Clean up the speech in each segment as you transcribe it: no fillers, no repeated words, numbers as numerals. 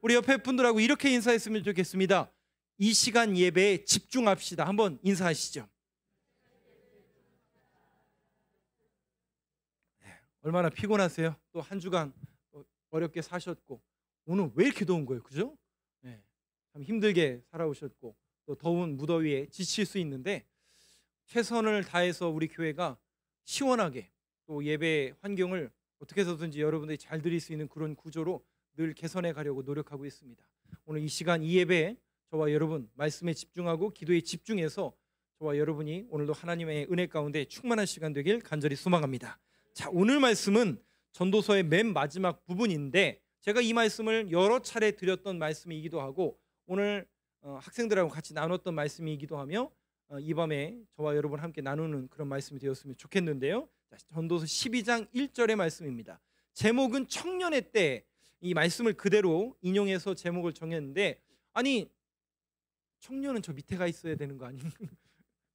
우리 옆에 분들하고 이렇게 인사했으면 좋겠습니다. 이 시간 예배에 집중합시다. 한번 인사하시죠. 얼마나 피곤하세요? 또 한 주간 어렵게 사셨고 오늘 왜 이렇게 더운 거예요? 그죠? 네, 참 힘들게 살아오셨고 또 더운 무더위에 지칠 수 있는데 최선을 다해서 우리 교회가 시원하게 또 예배 환경을 어떻게 해서든지 여러분들이 잘 드릴 수 있는 그런 구조로 늘 개선해 가려고 노력하고 있습니다. 오늘 이 시간 이 예배에 저와 여러분 말씀에 집중하고 기도에 집중해서 저와 여러분이 오늘도 하나님의 은혜 가운데 충만한 시간 되길 간절히 소망합니다. 자, 오늘 말씀은 전도서의 맨 마지막 부분인데 제가 이 말씀을 여러 차례 드렸던 말씀이기도 하고 오늘 학생들하고 같이 나눴던 말씀이기도 하며 이 밤에 저와 여러분 함께 나누는 그런 말씀이 되었으면 좋겠는데요. 전도서 12장 1절의 말씀입니다. 제목은 청년의 때, 이 말씀을 그대로 인용해서 제목을 정했는데 아니 청년은 저 밑에 가 있어야 되는 거 아닌가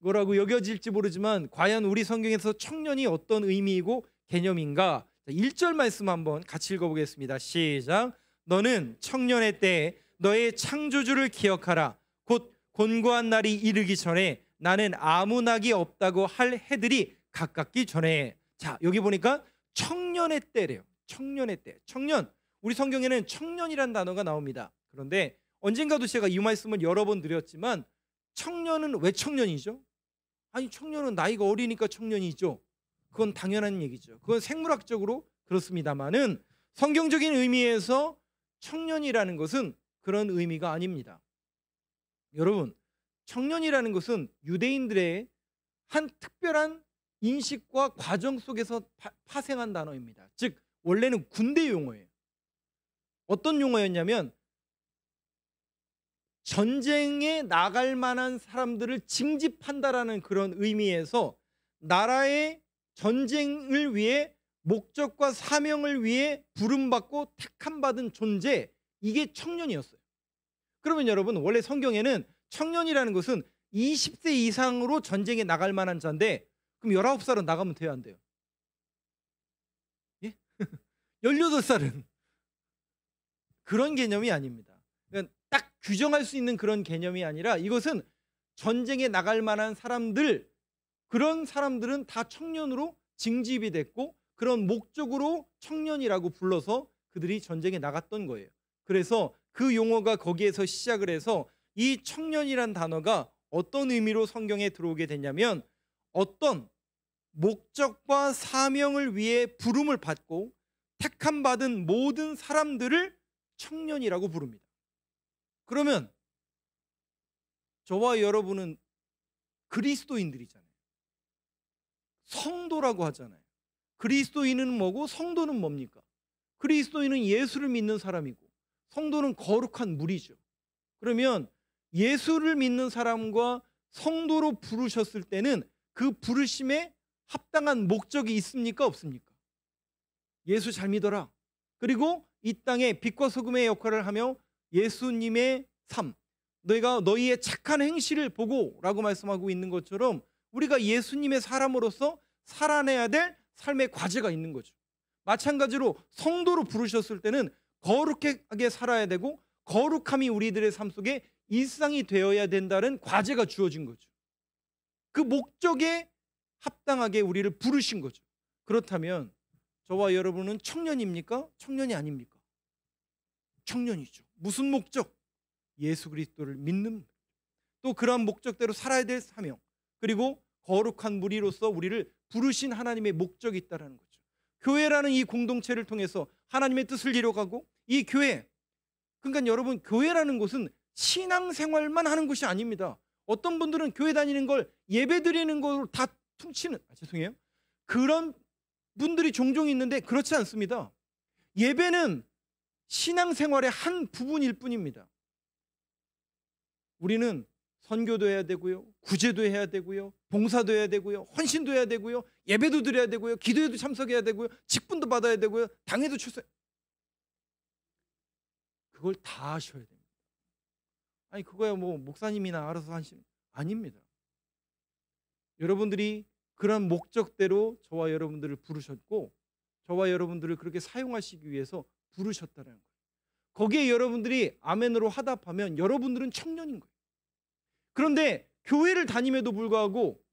거라고 여겨질지 모르지만 과연 우리 성경에서 청년이 어떤 의미이고 개념인가? 1절 말씀 한번 같이 읽어보겠습니다. 시작. 너는 청년의 때에 너의 창조주를 기억하라. 곧 곤고한 날이 이르기 전에 나는 아무 낙이 없다고 할 해들이 가깝기 전에. 자, 여기 보니까 청년의 때래요. 청년의 때. 청년. 우리 성경에는 청년이란 단어가 나옵니다. 그런데 언젠가도 제가 이 말씀을 여러 번 드렸지만 청년은 왜 청년이죠? 아니 청년은 나이가 어리니까 청년이죠. 그건 당연한 얘기죠. 그건 생물학적으로 그렇습니다만은 성경적인 의미에서 청년이라는 것은 그런 의미가 아닙니다. 여러분, 청년이라는 것은 유대인들의 한 특별한 인식과 과정 속에서 파생한 단어입니다. 즉 원래는 군대 용어예요. 어떤 용어였냐면 전쟁에 나갈 만한 사람들을 징집한다라는 그런 의미에서 나라의 전쟁을 위해 목적과 사명을 위해 부름받고 택함받은 존재, 이게 청년이었어요. 그러면 여러분 원래 성경에는 청년이라는 것은 20세 이상으로 전쟁에 나갈 만한 자인데 그럼 19살은 나가면 돼요, 안 돼요? 예? 18살은 그런 개념이 아닙니다. 그러니까 딱 규정할 수 있는 그런 개념이 아니라 이것은 전쟁에 나갈 만한 사람들, 그런 사람들은 다 청년으로 징집이 됐고 그런 목적으로 청년이라고 불러서 그들이 전쟁에 나갔던 거예요. 그래서 그 용어가 거기에서 시작을 해서 이 청년이란 단어가 어떤 의미로 성경에 들어오게 됐냐면 어떤 목적과 사명을 위해 부름을 받고 택함받은 모든 사람들을 청년이라고 부릅니다. 그러면 저와 여러분은 그리스도인들이잖아요. 성도라고 하잖아요. 그리스도인은 뭐고 성도는 뭡니까? 그리스도인은 예수를 믿는 사람이고 성도는 거룩한 무리죠. 그러면 예수를 믿는 사람과 성도로 부르셨을 때는 그 부르심에 합당한 목적이 있습니까? 없습니까? 예수 잘 믿어라. 그리고 이 땅에 빛과 소금의 역할을 하며 예수님의 삶, 너희가 너희의 착한 행실을 보고 라고 말씀하고 있는 것처럼 우리가 예수님의 사람으로서 살아내야 될 삶의 과제가 있는 거죠. 마찬가지로 성도로 부르셨을 때는 거룩하게 살아야 되고 거룩함이 우리들의 삶 속에 일상이 되어야 된다는 과제가 주어진 거죠. 그 목적에 합당하게 우리를 부르신 거죠. 그렇다면 저와 여러분은 청년입니까? 청년이 아닙니까? 청년이죠. 무슨 목적? 예수 그리스도를 믿는, 또 그러한 목적대로 살아야 될 사명, 그리고 거룩한 무리로서 우리를 부르신 하나님의 목적이 있다는 거죠. 교회라는 이 공동체를 통해서 하나님의 뜻을 이뤄가고 이 교회, 그러니까 여러분 교회라는 곳은 신앙생활만 하는 곳이 아닙니다. 어떤 분들은 교회 다니는 걸 예배 드리는 걸로 다 퉁치는, 죄송해요, 그런 분들이 종종 있는데 그렇지 않습니다. 예배는 신앙생활의 한 부분일 뿐입니다. 우리는 선교도 해야 되고요, 구제도 해야 되고요, 봉사도 해야 되고요, 헌신도 해야 되고요, 예배도 드려야 되고요, 기도에도 참석해야 되고요, 직분도 받아야 되고요, 당회도 출석, 그걸 다 하셔야 됩니다. 아니 그거야 뭐 목사님이나 알아서 하시는, 아닙니다. 여러분들이 그런 목적대로 저와 여러분들을 부르셨고 저와 여러분들을 그렇게 사용하시기 위해서 부르셨다는 거예요. 거기에 여러분들이 아멘으로 화답하면 여러분들은 청년인 거예요. 그런데 교회를 다님에도 불구하고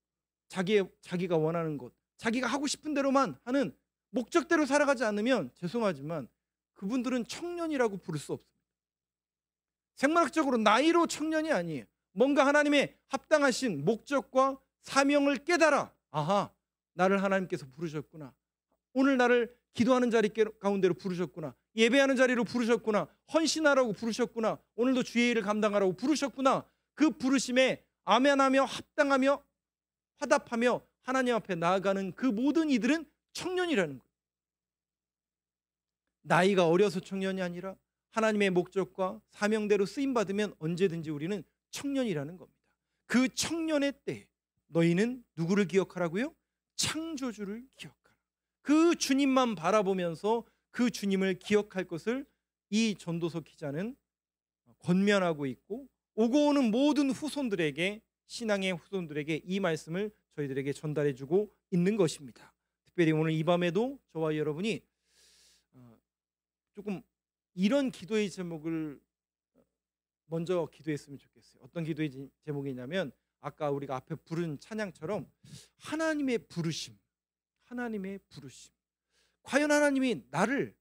자기가 원하는 것, 자기가 하고 싶은 대로만 하는 목적대로 살아가지 않으면 죄송하지만 그분들은 청년이라고 부를 수 없습니다. 생물학적으로 나이로 청년이 아니에요. 뭔가 하나님의 합당하신 목적과 사명을 깨달아, 아하, 나를 하나님께서 부르셨구나, 오늘 나를 기도하는 자리 가운데로 부르셨구나, 예배하는 자리로 부르셨구나, 헌신하라고 부르셨구나, 오늘도 주의 일을 감당하라고 부르셨구나. 그 부르심에 아멘하며 합당하며 화답하며 하나님 앞에 나아가는 그 모든 이들은 청년이라는 거예요. 나이가 어려서 청년이 아니라 하나님의 목적과 사명대로 쓰임받으면 언제든지 우리는 청년이라는 겁니다. 그 청년의 때 너희는 누구를 기억하라고요? 창조주를 기억하라. 그 주님만 바라보면서 그 주님을 기억할 것을 이 전도서 기자는 권면하고 있고, 오고 오는 모든 후손들에게, 신앙의 후손들에게 이 말씀을 저희들에게 전달해주고 있는 것입니다. 특별히 오늘 이 밤에도 저와 여러분이 조금 이런 기도의 제목을 먼저 기도했으면 좋겠어요. 어떤 기도의 제목이냐면 아까 우리가 앞에 부른 찬양처럼 하나님의 부르심, 하나님의 부르심. 과연 하나님이 나를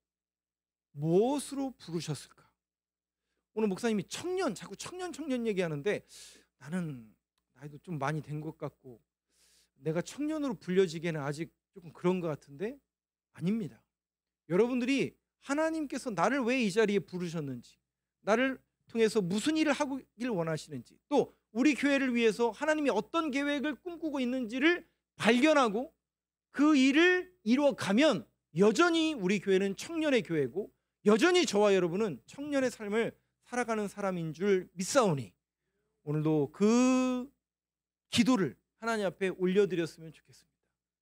무엇으로 부르셨을까? 오늘 목사님이 청년, 자꾸 청년 얘기하는데 나는 나이도 좀 많이 된 것 같고 내가 청년으로 불려지기에는 아직 조금 그런 것 같은데 아닙니다. 여러분들이 하나님께서 나를 왜 이 자리에 부르셨는지, 나를 통해서 무슨 일을 하길 원하시는지, 또 우리 교회를 위해서 하나님이 어떤 계획을 꿈꾸고 있는지를 발견하고 그 일을 이루어가면 여전히 우리 교회는 청년의 교회고 여전히 저와 여러분은 청년의 삶을 살아가는 사람인 줄 믿사오니 오늘도 그 기도를 하나님 앞에 올려드렸으면 좋겠습니다.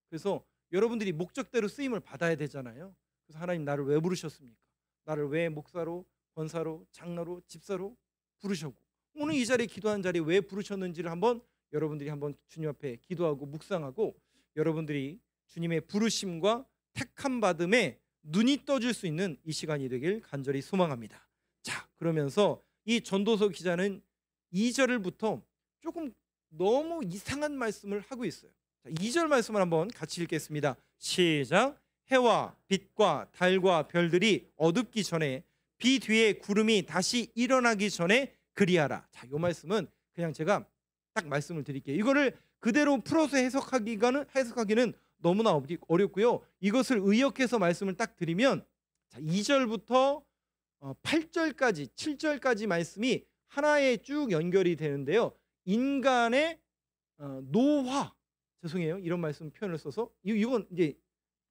그래서 여러분들이 목적대로 쓰임을 받아야 되잖아요. 그래서 하나님 나를 왜 부르셨습니까? 나를 왜 목사로, 권사로, 장로로, 집사로 부르셨고 오늘 이 자리에 기도하는 자리에 왜 부르셨는지를 한번 여러분들이 한번 주님 앞에 기도하고 묵상하고 여러분들이 주님의 부르심과 택함 받음에 눈이 떠질 수 있는 이 시간이 되길 간절히 소망합니다. 자, 그러면서 이 전도서 기자는 2절부터 조금 너무 이상한 말씀을 하고 있어요. 자, 2절 말씀을 한번 같이 읽겠습니다. 시작. 해와 빛과 달과 별들이 어둡기 전에 비 뒤에 구름이 다시 일어나기 전에 그리하라. 자, 이 말씀은 그냥 제가 딱 말씀을 드릴게요. 이거를 그대로 풀어서 해석하기는 너무나 어렵고요. 이것을 의역해서 말씀을 딱 드리면 자, 2절부터 8절까지 7절까지 말씀이 하나에 쭉 연결이 되는데요. 인간의 노화, 죄송해요. 이런 말씀 표현을 써서 이건 이제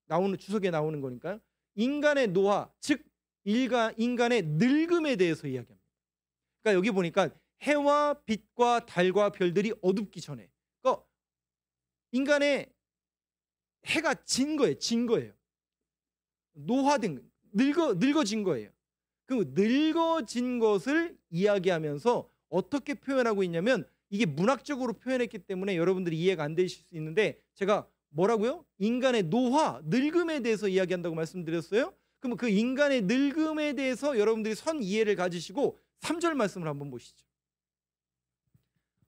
나오는 주석에 나오는 거니까요. 인간의 노화, 즉 인간의 늙음에 대해서 이야기합니다. 그러니까 여기 보니까 해와 빛과 달과 별들이 어둡기 전에, 그러니까 인간의 해가 진 거예요. 노화된, 늙어진 거예요. 그 늙어진 것을 이야기하면서 어떻게 표현하고 있냐면 이게 문학적으로 표현했기 때문에 여러분들이 이해가 안 되실 수 있는데 제가 뭐라고요? 인간의 노화, 늙음에 대해서 이야기한다고 말씀드렸어요. 그럼 그 인간의 늙음에 대해서 여러분들이 선 이해를 가지시고 3절 말씀을 한번 보시죠.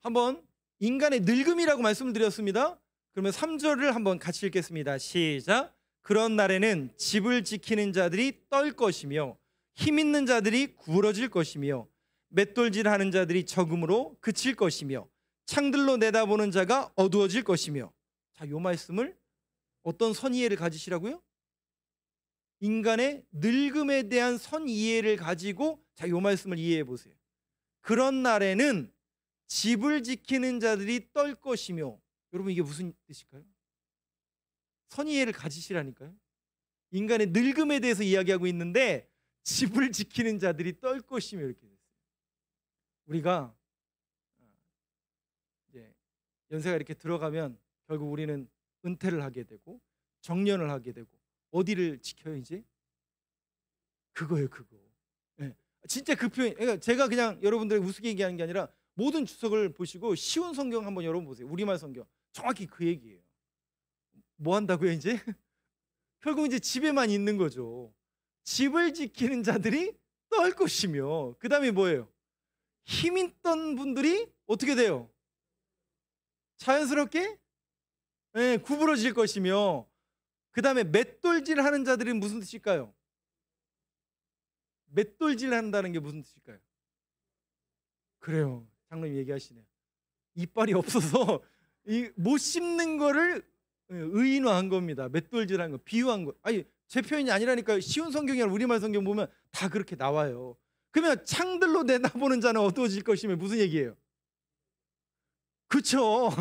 한번 인간의 늙음이라고 말씀을 드렸습니다. 그러면 3절을 한번 같이 읽겠습니다. 시작. 그런 날에는 집을 지키는 자들이 떨 것이며 힘 있는 자들이 구부러질 것이며 맷돌질하는 자들이 적음으로 그칠 것이며 창들로 내다보는 자가 어두워질 것이며. 자, 이 말씀을 어떤 선이해를 가지시라고요? 인간의 늙음에 대한 선이해를 가지고 자, 이 말씀을 이해해 보세요. 그런 날에는 집을 지키는 자들이 떨 것이며. 여러분 이게 무슨 뜻일까요? 선이해를 가지시라니까요. 인간의 늙음에 대해서 이야기하고 있는데 집을 지키는 자들이 떨 것이며 이렇게 됐어요. 우리가 이제 연세가 이렇게 들어가면 결국 우리는 은퇴를 하게 되고 정년을 하게 되고 어디를 지켜요 이제? 그거예요, 그거. 네. 진짜 그 표현. 그러니까 제가 그냥 여러분들에게 우습게 얘기하는 게 아니라 모든 주석을 보시고 쉬운 성경 한번 여러분 보세요. 우리말 성경. 정확히 그 얘기예요. 뭐 한다고요 이제? 결국 이제 집에만 있는 거죠. 집을 지키는 자들이 떨 것이며, 그 다음에 뭐예요? 힘 있던 분들이 어떻게 돼요? 자연스럽게 구부러질 것이며, 그 다음에 맷돌질 하는 자들이 무슨 뜻일까요? 맷돌질 한다는 게 무슨 뜻일까요? 그래요. 장로님 얘기하시네요. 이빨이 없어서 못 씹는 거를 의인화한 겁니다. 맷돌질한 거, 비유한 거. 아니, 제 표현이 아니라니까요. 쉬운 성경이나 우리말 성경 보면 다 그렇게 나와요. 그러면 창들로 내다보는 자는 어두워질 것이면 무슨 얘기예요? 그쵸?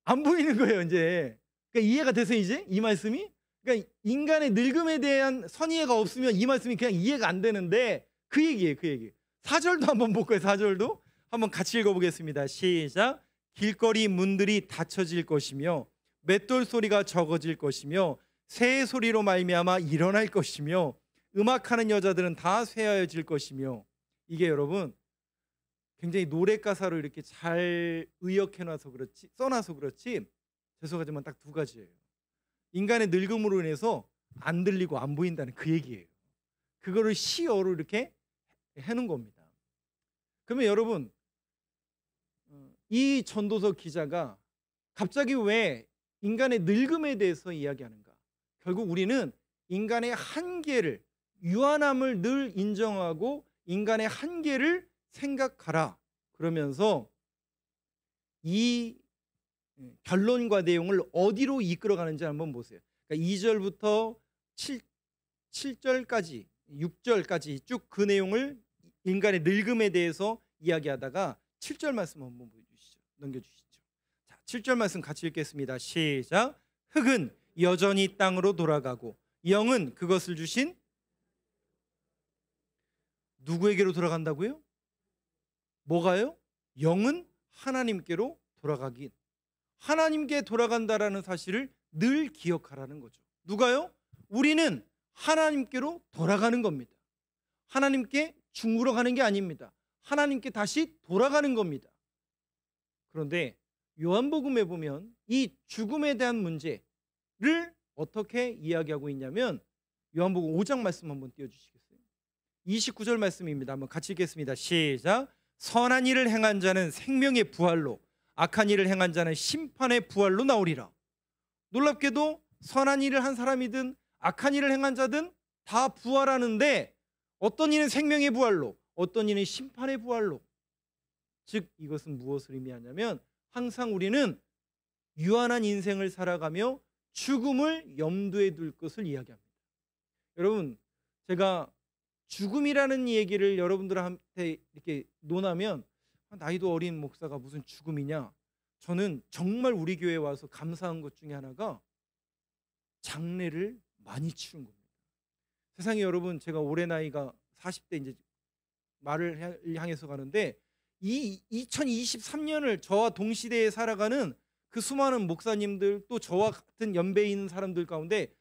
안 보이는 거예요, 이제. 그러니까 이해가 돼서 이제 이 말씀이? 그러니까 인간의 늙음에 대한 선이해가 없으면 이 말씀이 그냥 이해가 안 되는데, 그 얘기예요, 그 얘기. 4절도 한번 볼까요? 4절도 한번 같이 읽어보겠습니다. 시작. 길거리 문들이 닫혀질 것이며 맷돌 소리가 적어질 것이며 새 소리로 말미암아 일어날 것이며 음악하는 여자들은 다 쇠하여질 것이며. 이게 여러분 굉장히 노래 가사로 이렇게 잘 의역해놔서 그렇지, 써놔서 그렇지, 죄송하지만 딱 두 가지예요. 인간의 늙음으로 인해서 안 들리고 안 보인다는 그 얘기예요. 그거를 시어로 이렇게 해놓은 겁니다. 그러면 여러분, 이 전도서 기자가 갑자기 왜 인간의 늙음에 대해서 이야기하는가? 결국 우리는 인간의 한계를, 유한함을 늘 인정하고 인간의 한계를 생각하라 그러면서 이 결론과 내용을 어디로 이끌어가는지 한번 보세요. 그러니까 2절부터 7절까지 6절까지 쭉 그 내용을 인간의 늙음에 대해서 이야기하다가 7절 말씀 한번 보여주시죠. 넘겨주시죠. 자, 7절 말씀 같이 읽겠습니다. 시작. 흙은 여전히 땅으로 돌아가고 영은 그것을 주신 누구에게로 돌아간다고요? 뭐가요? 영은 하나님께로 돌아가긴. 하나님께 돌아간다라는 사실을 늘 기억하라는 거죠. 누가요? 우리는 하나님께로 돌아가는 겁니다. 하나님께 죽으러 가는 게 아닙니다. 하나님께 다시 돌아가는 겁니다. 그런데 요한복음에 보면 이 죽음에 대한 문제를 어떻게 이야기하고 있냐면 요한복음 5장 말씀 한번 띄워주시겠어요? 29절 말씀입니다. 한번 같이 읽겠습니다. 시작. 선한 일을 행한 자는 생명의 부활로, 악한 일을 행한 자는 심판의 부활로 나오리라. 놀랍게도 선한 일을 한 사람이든 악한 일을 행한 자든 다 부활하는데, 어떤 이는 생명의 부활로, 어떤 이는 심판의 부활로. 즉 이것은 무엇을 의미하냐면 항상 우리는 유한한 인생을 살아가며 죽음을 염두에 둘 것을 이야기합니다. 여러분, 제가 죽음이라는 얘기를 여러분들한테 이렇게 논하면 나이도 어린 목사가 무슨 죽음이냐, 저는 정말 우리 교회에 와서 감사한 것 중에 하나가 장례를 많이 치른 겁니다. 세상에 여러분, 제가 올해 나이가 40대 이제 말을 향해서 가는데, 이 2023년을 저와 동시대에 살아가는 그 수많은 목사님들, 또 저와 같은 연배에 있는 사람들 가운데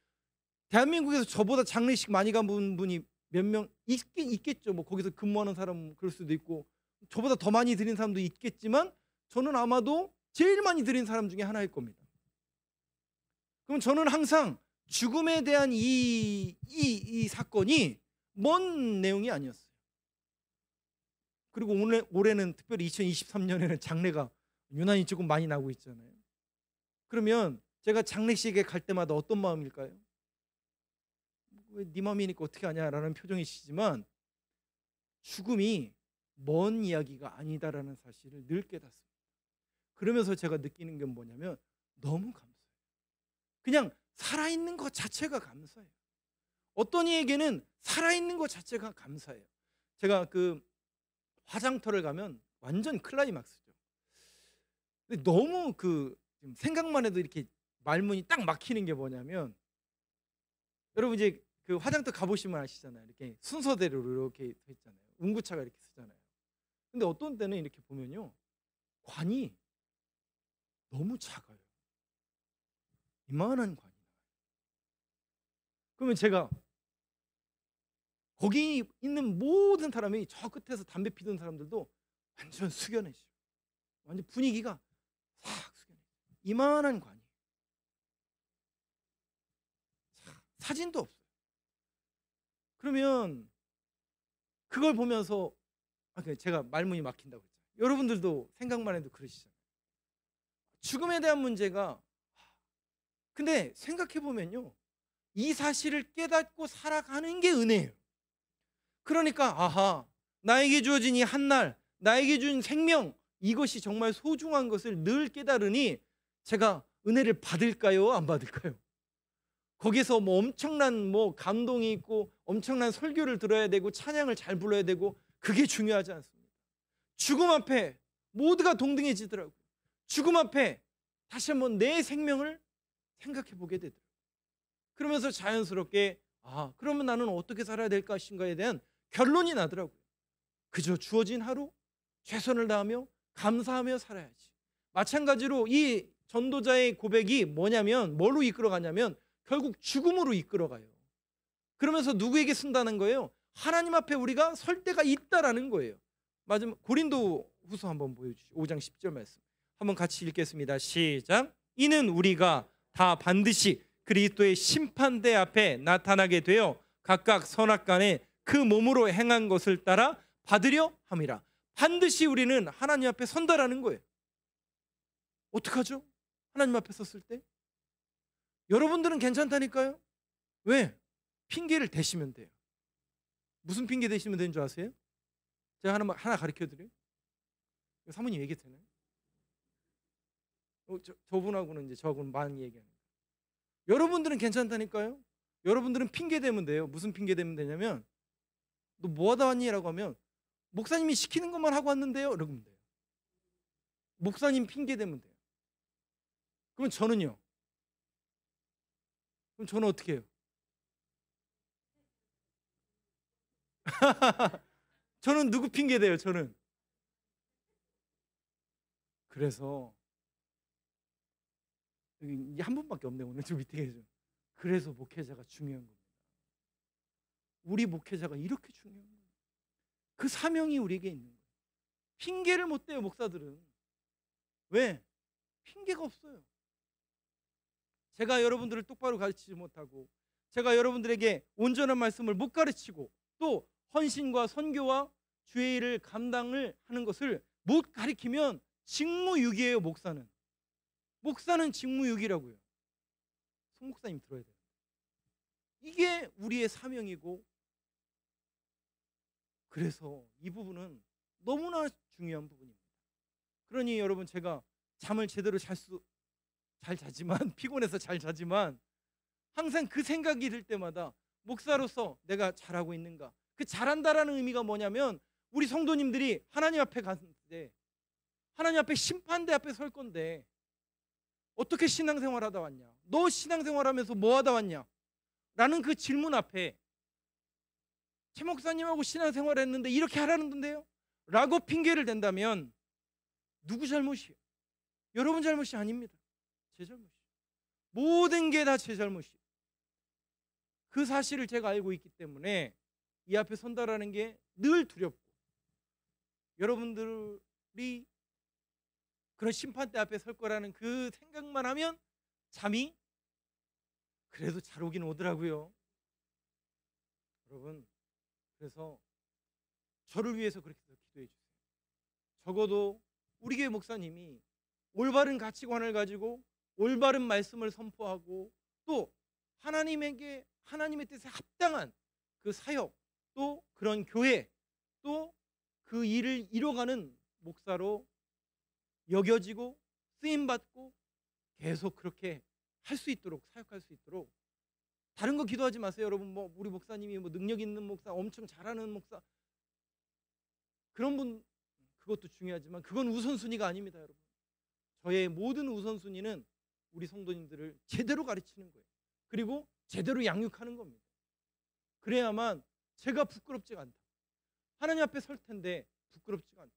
대한민국에서 저보다 장례식 많이 간 분이 몇 명 있긴 있겠죠. 뭐 거기서 근무하는 사람 그럴 수도 있고, 저보다 더 많이 드린 사람도 있겠지만 저는 아마도 제일 많이 드린 사람 중에 하나일 겁니다. 그럼 저는 항상 죽음에 대한 이 사건이 먼 내용이 아니었어요. 그리고 올해는 특별히 2023년에는 장례가 유난히 조금 많이 나고 있잖아요. 그러면 제가 장례식에 갈 때마다 어떤 마음일까요? 왜 네 마음이니까 어떻게 하냐라는 표정이시지만 죽음이 먼 이야기가 아니다라는 사실을 늘 깨닫습니다. 그러면서 제가 느끼는 게 뭐냐면 너무 감사해요. 그냥 살아있는 것 자체가 감사해요. 어떤 이에게는 살아있는 것 자체가 감사해요. 제가 그 화장터를 가면 완전 클라이막스죠. 근데 너무 지금 생각만 해도 이렇게 말문이 딱 막히는 게 뭐냐면, 여러분 이제 그 화장터 가보시면 아시잖아요. 이렇게 순서대로 이렇게 돼 있잖아요. 운구차가 이렇게 쓰잖아요. 근데 어떤 때는 이렇게 보면요, 관이 너무 작아요. 이만한 관이. 그러면 제가 거기 있는 모든 사람이, 저 끝에서 담배 피던 사람들도 완전 숙연해지죠. 완전 분위기가 싹 숙연해지죠. 이만한 관이. 사진도 없어요. 그러면 그걸 보면서 제가 말문이 막힌다고 했잖아요. 여러분들도 생각만 해도 그러시잖아요. 죽음에 대한 문제가, 근데 생각해 보면요, 이 사실을 깨닫고 살아가는 게 은혜예요. 그러니까 아하, 나에게 주어진 이 한날, 나에게 준 생명, 이것이 정말 소중한 것을 늘 깨달으니 제가 은혜를 받을까요, 안 받을까요? 거기서 뭐 엄청난 감동이 있고 엄청난 설교를 들어야 되고 찬양을 잘 불러야 되고, 그게 중요하지 않습니다. 죽음 앞에 모두가 동등해지더라고요. 죽음 앞에 다시 한번 내 생명을 생각해 보게 되더라고요. 그러면서 자연스럽게 그러면 나는 어떻게 살아야 될 것인가에 대한 결론이 나더라고요. 그저 주어진 하루 최선을 다하며 감사하며 살아야지. 마찬가지로 이 전도자의 고백이 뭐냐면, 뭘로 이끌어가냐면 결국 죽음으로 이끌어가요. 그러면서 누구에게 쓴다는 거예요? 하나님 앞에 우리가 설 때가 있다라는 거예요. 마지막 고린도 후서 한번 보여주시죠. 5장 10절 말씀 한번 같이 읽겠습니다. 시작. 이는 우리가 다 반드시 그리스도의 심판대 앞에 나타나게 되어 각각 선악간에 그 몸으로 행한 것을 따라 받으려 함이라. 반드시 우리는 하나님 앞에 선다라는 거예요. 어떡하죠? 하나님 앞에 섰을 때 여러분들은 괜찮다니까요. 왜? 핑계를 대시면 돼요. 무슨 핑계 대시면 되는 줄 아세요? 제가 하나 가르쳐드려요. 사모님 얘기 되나요? 저분하고는 이제 저하고는 많은 얘기하는 거예요. 여러분들은 괜찮다니까요. 여러분들은 핑계 대면 돼요. 무슨 핑계 대면 되냐면, 너 뭐 하다 왔니? 라고 하면 목사님이 시키는 것만 하고 왔는데요, 이러면 돼요. 목사님 핑계 대면 돼요. 그럼 저는요? 그럼 저는 어떻게 해요? 저는 누구 핑계 대요? 저는. 그래서 여기 한 분밖에 없네, 오늘. 저 밑에 계셔. 그래서 목회자가 중요한 겁니다. 우리 목회자가 이렇게 중요한 거예요. 그 사명이 우리에게 있는 거예요. 핑계를 못 대요, 목사들은. 왜? 핑계가 없어요. 제가 여러분들을 똑바로 가르치지 못하고, 제가 여러분들에게 온전한 말씀을 못 가르치고, 또 헌신과 선교와 주의 일을 감당을 하는 것을 못 가르치면 직무유기예요. 목사는. 목사는 직무유기라고요. 송 목사님 들어야 돼요. 이게 우리의 사명이고, 그래서 이 부분은 너무나 중요한 부분입니다. 그러니 여러분, 제가 잠을 제대로 잘 자지만 피곤해서 잘 자지만 항상 그 생각이 들 때마다 목사로서 내가 잘하고 있는가? 그 잘한다라는 의미가 뭐냐면, 우리 성도님들이 하나님 앞에 갔을 때 하나님 앞에 심판대 앞에 설 건데 어떻게 신앙생활 하다 왔냐? 너 신앙생활하면서 뭐 하다 왔냐? 라는 그 질문 앞에 최 목사님하고 신앙생활 했는데 이렇게 하라는데요? 라고 핑계를 댄다면 누구 잘못이에요? 여러분 잘못이 아닙니다. 제 잘못이에요. 모든 게 다 제 잘못이에요. 그 사실을 제가 알고 있기 때문에 이 앞에 선다라는 게 늘 두렵고, 여러분들이 그런 심판대 앞에 설 거라는 그 생각만 하면 잠이 그래도 잘 오긴 오더라고요. 여러분, 그래서 저를 위해서 그렇게 기도해 주세요. 적어도 우리 교회 목사님이 올바른 가치관을 가지고 올바른 말씀을 선포하고, 또 하나님의 뜻에 합당한 그 사역, 또 그런 교회, 또 그 일을 이뤄가는 목사로 여겨지고 쓰임받고 계속 그렇게 할 수 있도록, 사역할 수 있도록. 다른 거 기도하지 마세요, 여러분. 우리 목사님이 능력 있는 목사, 엄청 잘하는 목사, 그런 분, 그것도 중요하지만 그건 우선순위가 아닙니다, 여러분. 저의 모든 우선순위는 우리 성도님들을 제대로 가르치는 거예요. 그리고 제대로 양육하는 겁니다. 그래야만 제가 부끄럽지가 않다. 하나님 앞에 설 텐데 부끄럽지가 않다.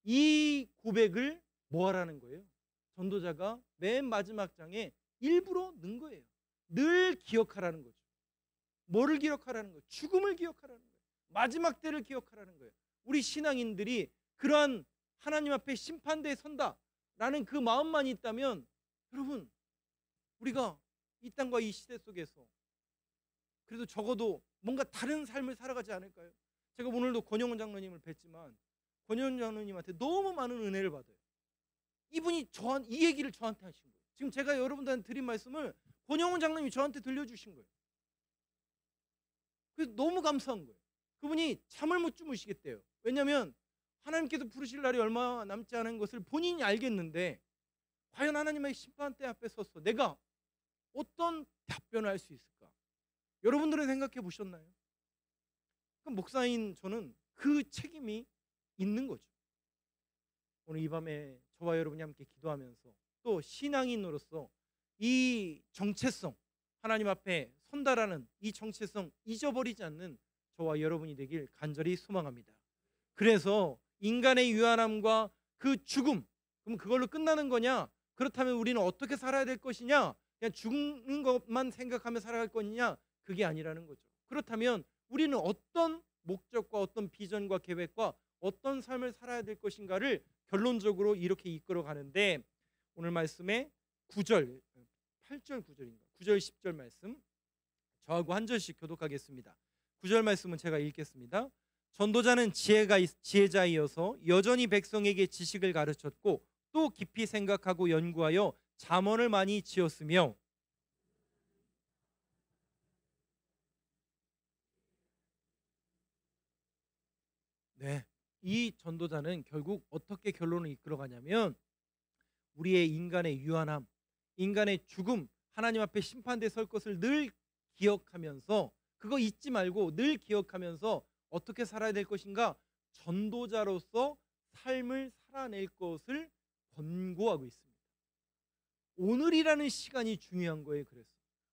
이 고백을 뭐 하라는 거예요? 전도자가 맨 마지막 장에 일부러 넣은 거예요. 늘 기억하라는 거죠. 뭐를 기억하라는 거예요? 죽음을 기억하라는 거예요. 마지막 때를 기억하라는 거예요. 우리 신앙인들이 그러한 하나님 앞에 심판대에 선다라는 그 마음만 있다면, 여러분, 우리가 이 땅과 이 시대 속에서 그래도 적어도 뭔가 다른 삶을 살아가지 않을까요? 제가 오늘도 권영훈 장로님을 뵀지만 권영훈 장로님한테 너무 많은 은혜를 받아요. 이분이 이 얘기를 저한테 하신 거예요. 지금 제가 여러분들한테 드린 말씀을 권영훈 장로님이 저한테 들려주신 거예요. 그래서 너무 감사한 거예요. 그분이 잠을 못 주무시겠대요. 왜냐하면 하나님께서 부르실 날이 얼마 남지 않은 것을 본인이 알겠는데 과연 하나님의 심판대 앞에 서서 내가 어떤 답변을 할 수 있을까? 여러분들은 생각해 보셨나요? 그럼 목사인 저는 그 책임이 있는 거죠. 오늘 이 밤에 저와 여러분이 함께 기도하면서 또 신앙인으로서 이 정체성, 하나님 앞에 선다라는 이 정체성 잊어버리지 않는 저와 여러분이 되길 간절히 소망합니다. 그래서 인간의 유한함과 그 죽음, 그럼 그걸로 끝나는 거냐? 그렇다면 우리는 어떻게 살아야 될 것이냐? 그냥 죽는 것만 생각하며 살아갈 거냐? 그게 아니라는 거죠. 그렇다면 우리는 어떤 목적과 어떤 비전과 계획과 어떤 삶을 살아야 될 것인가를 결론적으로 이렇게 이끌어 가는데, 오늘 말씀의 9절, 8절 9절인가? 9절 10절 말씀 저하고 한 절씩 교독하겠습니다. 9절 말씀은 제가 읽겠습니다. 전도자는 지혜자이어서 여전히 백성에게 지식을 가르쳤고 또 깊이 생각하고 연구하여 잠언을 많이 지었으며, 네, 이 전도자는 결국 어떻게 결론을 이끌어가냐면 우리의 인간의 유한함, 인간의 죽음, 하나님 앞에 심판대 설 것을 늘 기억하면서, 그거 잊지 말고 늘 기억하면서 어떻게 살아야 될 것인가? 전도자로서 삶을 살아낼 것을 권고하고 있습니다. 오늘이라는 시간이 중요한 거예요. 그래서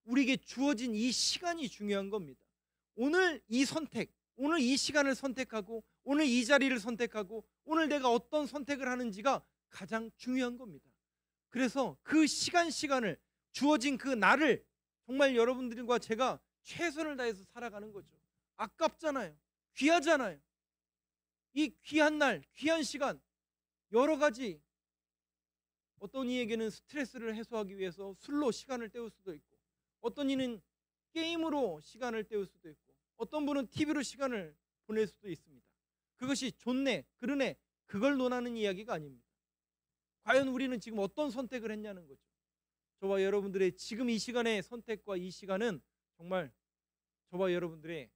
우리에게 주어진 이 시간이 중요한 겁니다. 오늘 이 선택, 오늘 이 시간을 선택하고 오늘 이 자리를 선택하고 오늘 내가 어떤 선택을 하는지가 가장 중요한 겁니다. 그래서 그 시간을 주어진 그 날을 정말 여러분들과 제가 최선을 다해서 살아가는 거죠. 아깝잖아요. 귀하잖아요. 이 귀한 날, 귀한 시간, 여러 가지, 어떤 이에게는 스트레스를 해소하기 위해서 술로 시간을 때울 수도 있고, 어떤 이는 게임으로 시간을 때울 수도 있고, 어떤 분은 TV로 시간을 보낼 수도 있습니다. 그것이 좋네, 그러네, 그걸 논하는 이야기가 아닙니다. 과연 우리는 지금 어떤 선택을 했냐는 거죠. 저와 여러분들의 지금 이 시간의 선택과 이 시간은 정말 저와 여러분들의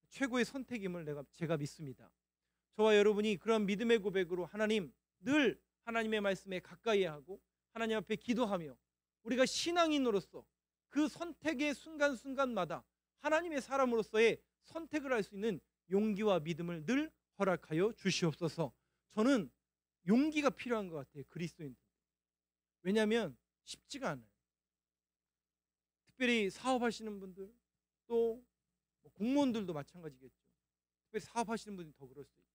최고의 선택임을 제가 믿습니다. 저와 여러분이 그런 믿음의 고백으로 하나님, 늘 하나님의 말씀에 가까이 하고 하나님 앞에 기도하며 우리가 신앙인으로서 그 선택의 순간순간마다 하나님의 사람으로서의 선택을 할 수 있는 용기와 믿음을 늘 허락하여 주시옵소서. 저는 용기가 필요한 것 같아요, 그리스도인들. 왜냐하면 쉽지가 않아요. 특별히 사업하시는 분들, 또 공무원들도 마찬가지겠죠. 특별히 사업하시는 분들이 더 그럴 수도 있고,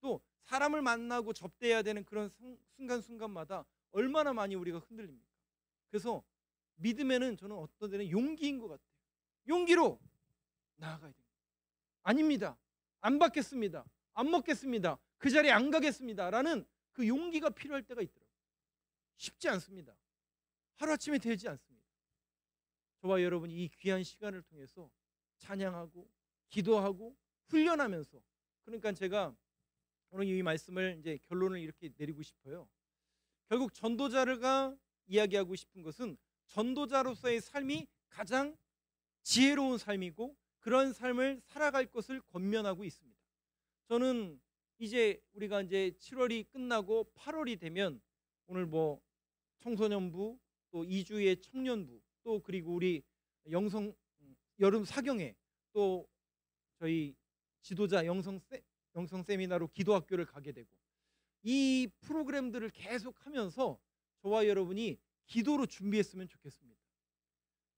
또 사람을 만나고 접대해야 되는 그런 순간순간마다 얼마나 많이 우리가 흔들립니까? 그래서 믿음에는 저는 어떤 데는 용기인 것 같아요. 용기로 나아가야 됩니다. 아닙니다, 안 받겠습니다, 안 먹겠습니다, 그 자리에 안 가겠습니다 라는 그 용기가 필요할 때가 있더라고요. 쉽지 않습니다. 하루아침에 되지 않습니다. 저와 여러분이 이 귀한 시간을 통해서 찬양하고 기도하고 훈련하면서, 그러니까 제가 오늘 이 말씀을 이제 결론을 이렇게 내리고 싶어요. 결국 전도자가 이야기하고 싶은 것은 전도자로서의 삶이 가장 지혜로운 삶이고 그런 삶을 살아갈 것을 권면하고 있습니다. 저는 이제 우리가 이제 7월이 끝나고 8월이 되면 오늘 청소년부, 또 2주의 청년부, 또 그리고 우리 여름 사경회, 또 저희 지도자 영성 세미나로 기도학교를 가게 되고, 이 프로그램들을 계속 하면서 저와 여러분이 기도로 준비했으면 좋겠습니다.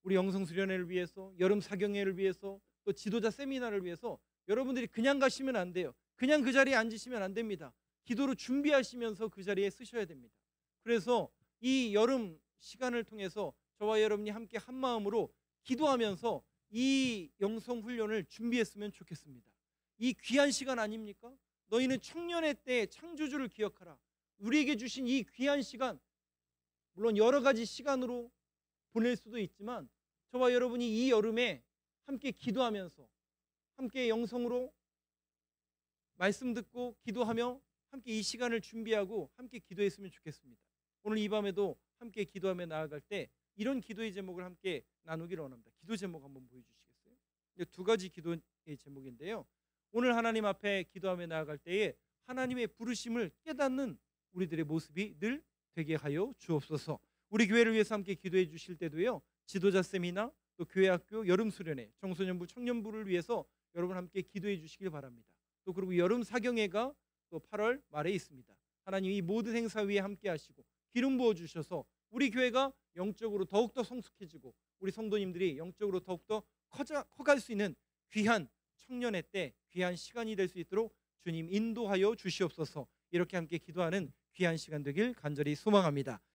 우리 영성 수련회를 위해서, 여름 사경회를 위해서, 또 지도자 세미나를 위해서 여러분들이 그냥 가시면 안 돼요. 그냥 그 자리에 앉으시면 안 됩니다. 기도로 준비하시면서 그 자리에 쓰셔야 됩니다. 그래서 이 여름 시간을 통해서 저와 여러분이 함께 한 마음으로 기도하면서 이 영성 훈련을 준비했으면 좋겠습니다. 이 귀한 시간 아닙니까? 너희는 청년의 때 창조주를 기억하라. 우리에게 주신 이 귀한 시간, 물론 여러 가지 시간으로 보낼 수도 있지만 저와 여러분이 이 여름에 함께 기도하면서 함께 영성으로 말씀 듣고 기도하며 함께 이 시간을 준비하고 함께 기도했으면 좋겠습니다. 오늘 이 밤에도 함께 기도하며 나아갈 때 이런 기도의 제목을 함께 나누기를 원합니다. 기도 제목 한번 보여주시겠어요? 두 가지 기도의 제목인데요. 오늘 하나님 앞에 기도하며 나아갈 때에 하나님의 부르심을 깨닫는 우리들의 모습이 늘 되게 하여 주옵소서. 우리 교회를 위해서 함께 기도해 주실 때도요, 지도자 세미나 또 교회학교 여름 수련회 청소년부 청년부를 위해서 여러분 함께 기도해 주시길 바랍니다. 또 그리고 여름 사경회가 또 8월 말에 있습니다. 하나님 이 모든 행사 위에 함께 하시고 기름 부어 주셔서 우리 교회가 영적으로 더욱더 성숙해지고 우리 성도님들이 영적으로 더욱더 커갈 수 있는 귀한 청년의 때, 귀한 시간이 될 수 있도록 주님 인도하여 주시옵소서. 이렇게 함께 기도하는 귀한 시간 되길 간절히 소망합니다.